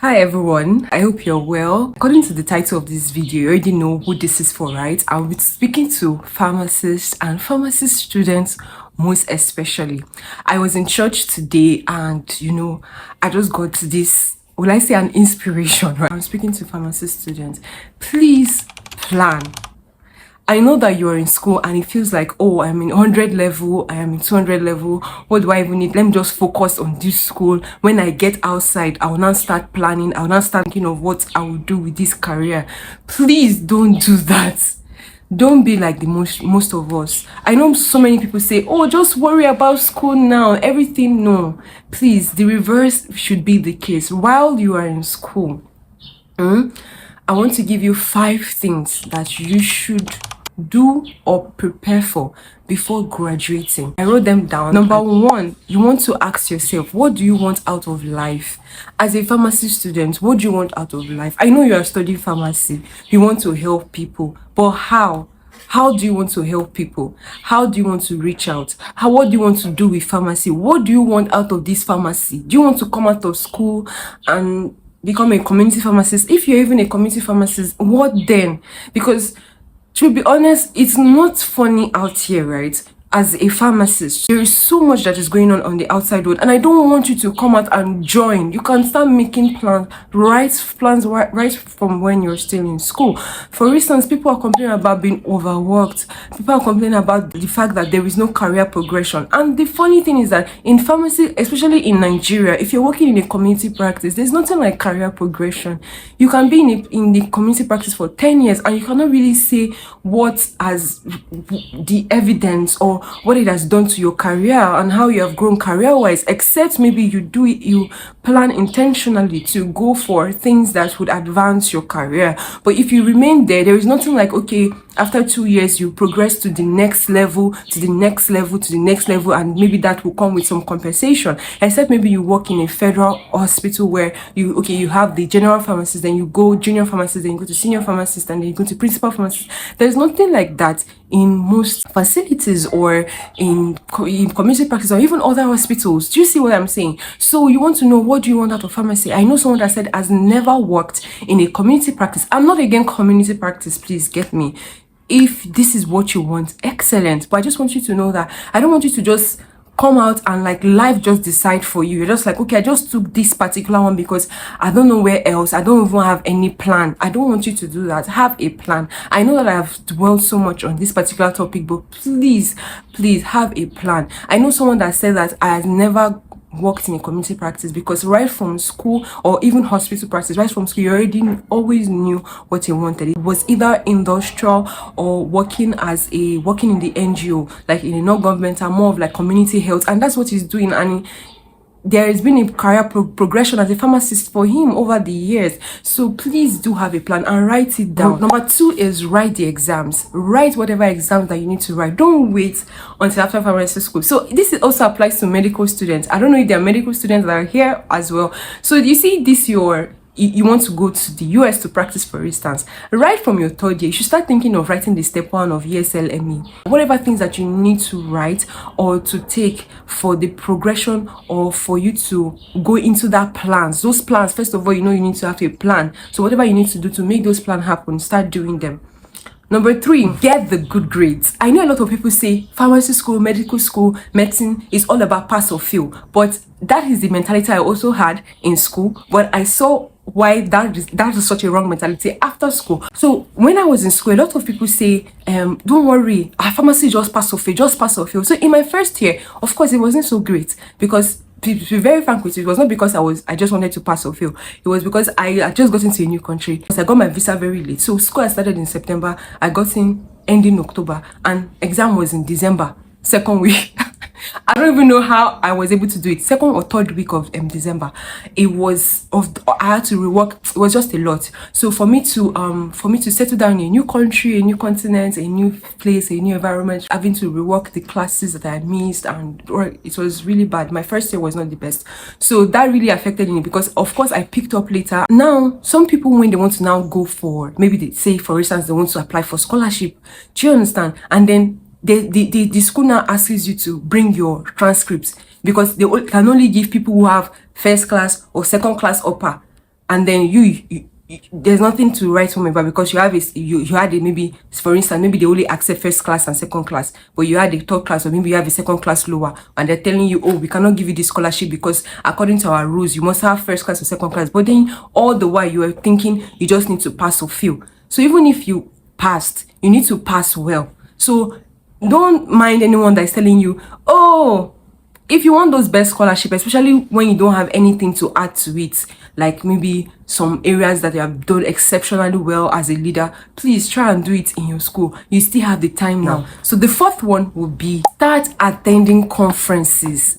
Hi everyone, I hope you're well. According to the title of this video, you already know who this is for, right? I'll be speaking to pharmacists and pharmacist students most especially. I was in church today and I just got this, will I say an inspiration, right? I'm speaking to pharmacist students. Please plan. I know that you're in school and it feels like, oh, I'm in 100 level, I am in 200 level. What do I even need? Let me just focus on this school. When I get outside, I will now start planning. I will now start thinking of what I will do with this career. Please don't do that. Don't be like the most of us. I know so many people say, oh, just worry about school now, everything. No, please, the reverse should be the case. While you are in school, I want to give you 5 things that you should do or prepare for before graduating. I wrote them down. Number 1, you want to ask yourself, what do you want out of life? As a pharmacy student, what do you want out of life? I know you are studying pharmacy, you want to help people, but how? How do you want to help people? How do you want to reach out? What do you want to do with pharmacy? What do you want out of this pharmacy? Do you want to come out of school and become a community pharmacist? If you're even a community pharmacist, what then? Because to be honest, it's not funny out here, right? As a pharmacist, there is so much that is going on the outside world, and I don't want you to come out and join. You can start making plans right from when you're still in school. For instance, people are complaining about being overworked. People are complaining about the fact that there is no career progression. And the funny thing is that in pharmacy, especially in Nigeria, if you're working in a community practice, there's nothing like career progression. You can be in the community practice for 10 years and you cannot really say what as the evidence or what it has done to your career and how you have grown career-wise, except maybe you plan intentionally to go for things that would advance your career. But if you remain there is nothing like, okay, after 2 years you progress to the next level, to the next level, to the next level, and maybe that will come with some compensation, except maybe you work in a federal hospital where you have the general pharmacist, then you go junior pharmacist, then you go to senior pharmacist, and then you go to principal pharmacist. There's nothing like that in most facilities or in community practice or even other hospitals. Do you see what I'm saying? So you want to know, what do you want out of pharmacy? I know someone that said has never worked in a community practice. I'm not against community practice, please get me. If this is what you want, excellent. But I just want you to know that I don't want you to just come out and like life just decide for you. You're just like, okay, I just took this particular one because I don't know where else. I don't even have any plan. I don't want you to do that. Have a plan. I know that I have dwelled so much on this particular topic, but please have a plan. I know someone that said that I have never worked in a community practice because right from school or even hospital practice, right from school, you already always knew what you wanted. It was either industrial or working in the NGO, like in a non-governmental, more of like community health, and that's what he's doing. And there has been a career progression as a pharmacist for him over the years. So please do have a plan and write it down. Number 2 is write the exams. Write whatever exams that you need to write. Don't wait until after pharmacy school. So this also applies to medical students. I don't know if there are medical students that are here as well. So you see this, you want to go to the US to practice, for instance. Right from your 3rd year, you should start thinking of writing the step 1 of ESLME. Whatever things that you need to write or to take for the progression or for you to go into that plans. Those plans, first of all, you need to have a plan. So whatever you need to do to make those plans happen, start doing them. Number 3, get the good grades. I know a lot of people say pharmacy school, medical school, medicine is all about pass or fail. But that is the mentality I also had in school. But I saw why that is such a wrong mentality after school. So when I was in school, a lot of people say, don't worry, pharmacy just pass or fail, just pass or fail. So in my first year, of course, it wasn't so great because, to be very frank with you, it was not because I just wanted to pass or fail. It was because I just got into a new country. I got my visa very late. So school I started in September, I got in ending October, and exam was in December, 2nd week. I don't even know how I was able to do it. 2nd or 3rd week of December. I had to rework. It was just a lot. So for me to settle down in a new country, a new continent, a new place, a new environment, having to rework the classes that I missed, and it was really bad. My first year was not the best. So that really affected me because of course I picked up later. Now some people, when they want to now go for, maybe they say for instance they want to apply for scholarship. Do you understand? And then the school now asks you to bring your transcripts because they can only give people who have 1st class or 2nd class upper. and then there's nothing to write home about because you have you had a, maybe for instance, maybe they only accept first class and second class, but you had a third class, or maybe you have a second class lower, and they're telling you, oh, we cannot give you this scholarship because according to our rules you must have first class or second class. But then all the while you are thinking you just need to pass or fail. So even if you passed, you need to pass well. So don't mind anyone that's telling you, oh, if you want those best scholarship, especially when you don't have anything to add to it, like maybe some areas that you have done exceptionally well as a leader, please try and do it in your school. You still have the time now. So the fourth one will be start attending conferences.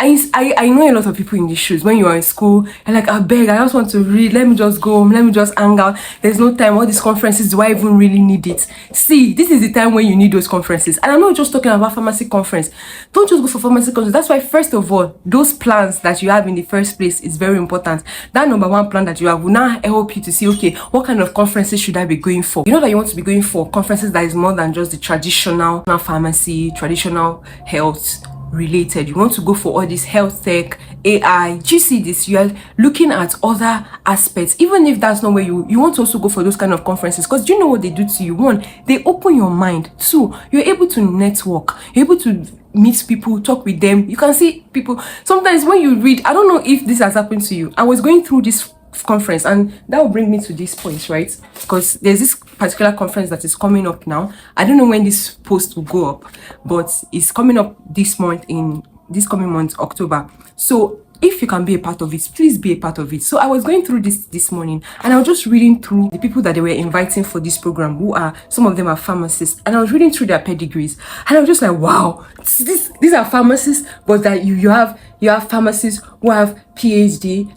I know a lot of people in these shoes. When you are in school, you're like, I beg, I just want to read. Let me just go home. Let me just hang out. There's no time. All these conferences, do I even really need it? See, this is the time when you need those conferences. And I'm not just talking about pharmacy conference. Don't just go for pharmacy conference. That's why, first of all, those plans that you have in the first place is very important. That number one plan that you have will now help you to see, okay, what kind of conferences should I be going for? You know that you want to be going for conferences that is more than just the traditional pharmacy, traditional health related. You want to go for all this health tech, AI. Do you see this? You are looking at other aspects, even if that's not where you want to also go for those kind of conferences, because do you know what they do to you? One, they open your mind. Two, you're able to network, you're able to meet people, talk with them. You can see people. Sometimes when you read, I don't know if this has happened to you. I was going through this conference, and that will bring me to this point, right? Because there's this particular conference that is coming up now. I don't know when this post will go up, but it's coming up this month, in this coming month, October. So if you can be a part of it, please be a part of it. So I was going through this morning, and I was just reading through the people that they were inviting for this program, who are, some of them are pharmacists, and I was reading through their pedigrees, and I was just like, wow, these are pharmacists, but that you have pharmacists who have PhD,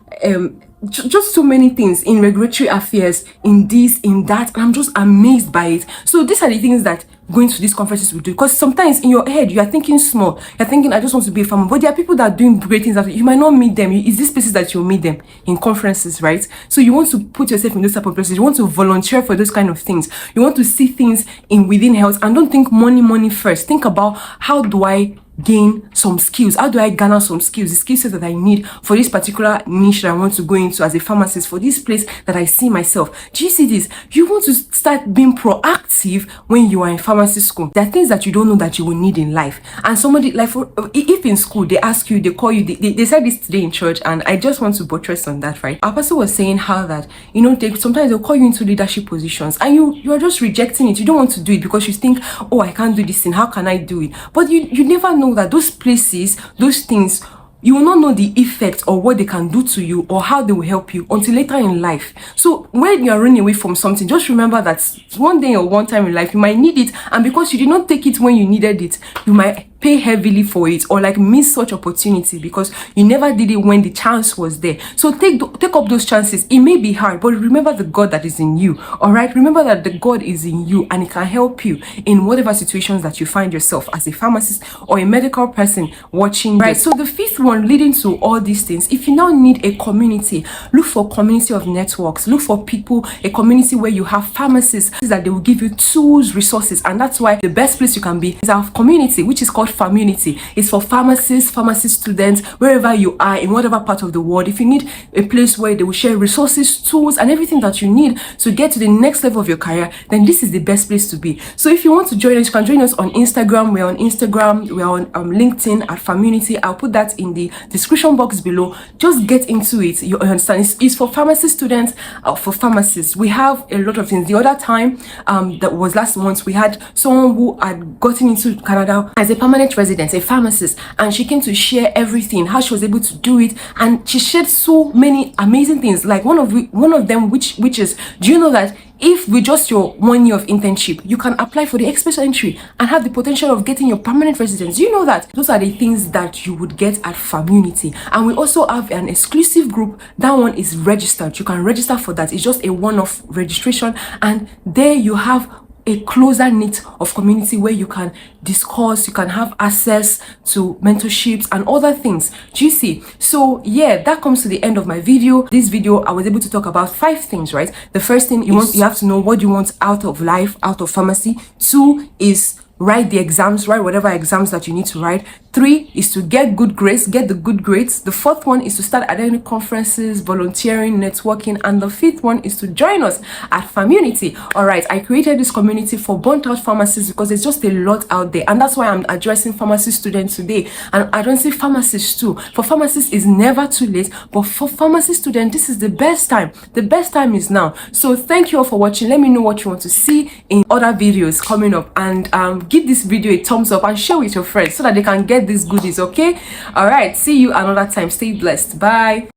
just so many things in regulatory affairs, in this, in that, and I'm just amazed by it. So these are the things that going to these conferences will do, because sometimes in your head you are thinking small, you're thinking, I just want to be a farmer, but there are people that are doing great things that you might not meet them. It's these places that you'll meet them, in conferences, right? So you want to put yourself in those type of places. You want to volunteer for those kind of things. You want to see things within health, and don't think money first. Think about, how do I gain some skills? How do I garner some skills, the skill set that I need for this particular niche that I want to go into as a pharmacist, for this place that I see myself? Do you see this? You want to start being proactive when you are in pharmacy school. There are things that you don't know that you will need in life, and somebody, like, if in school they ask you, they call you, they said this today in church, and I just want to buttress on that, right? Our pastor was saying how that, you know, sometimes they'll call you into leadership positions, and you are just rejecting it. You don't want to do it because you think, oh, I can't do this thing, how can I do it? But you never know that those places, those things, you will not know the effect or what they can do to you or how they will help you until later in life. So when you are running away from something, just remember that one day or one time in life you might need it, and because you did not take it when you needed it, you might pay heavily for it, or like miss such opportunity because you never did it when the chance was there. So take up those chances. It may be hard, but remember the God that is in you. All right, remember that the God is in you, and it can help you in whatever situations that you find yourself as a pharmacist or a medical person watching, right? So the fifth one, leading to all these things, if you now need a community, look for community of networks. Look for people, a community where you have pharmacists that they will give you tools, resources, and that's why the best place you can be is our community, which is called Pharmunity. It's for pharmacists, pharmacy students, wherever you are, in whatever part of the world. If you need a place where they will share resources, tools, and everything that you need to get to the next level of your career, then this is the best place to be. So if you want to join us, you can join us on Instagram. We're on Instagram, we're on LinkedIn at Pharmunity. I'll put that in the description box below. Just get into it. You understand, it's for pharmacy students, for pharmacists. We have a lot of things. The other time, that was last month, we had someone who had gotten into Canada as a permanent resident, a pharmacist, and she came to share everything, how she was able to do it, and she shared so many amazing things. Like one of them, which is, do you know that if with just your 1 year of internship, you can apply for the express entry and have the potential of getting your permanent residence? You know that those are the things that you would get at Pharmunity. And we also have an exclusive group. That one is registered. You can register for that. It's just a one-off registration, and there you have a closer knit of community where you can discuss, you can have access to mentorships and other things. Do you see? So yeah, that comes to the end of my video. This video, I was able to talk about 5 things, right? The first thing, you have to know what you want out of life, out of pharmacy. 2 is write the exams, write whatever exams that you need to write. 3 is to get good grades, get the good grades. The 4th one is to start attending conferences, volunteering, networking, and the 5th one is to join us at Pharmunity. All right, I created this community for burnt out pharmacists because there's just a lot out there, and that's why I'm addressing pharmacy students today and addressing pharmacists too. For pharmacists, it's never too late, but for pharmacy students, this is the best time. The best time is now. So thank you all for watching. Let me know what you want to see in other videos coming up, and give this video a thumbs up and share with your friends so that they can get these goodies. Okay, all right, see you another time. Stay blessed. Bye.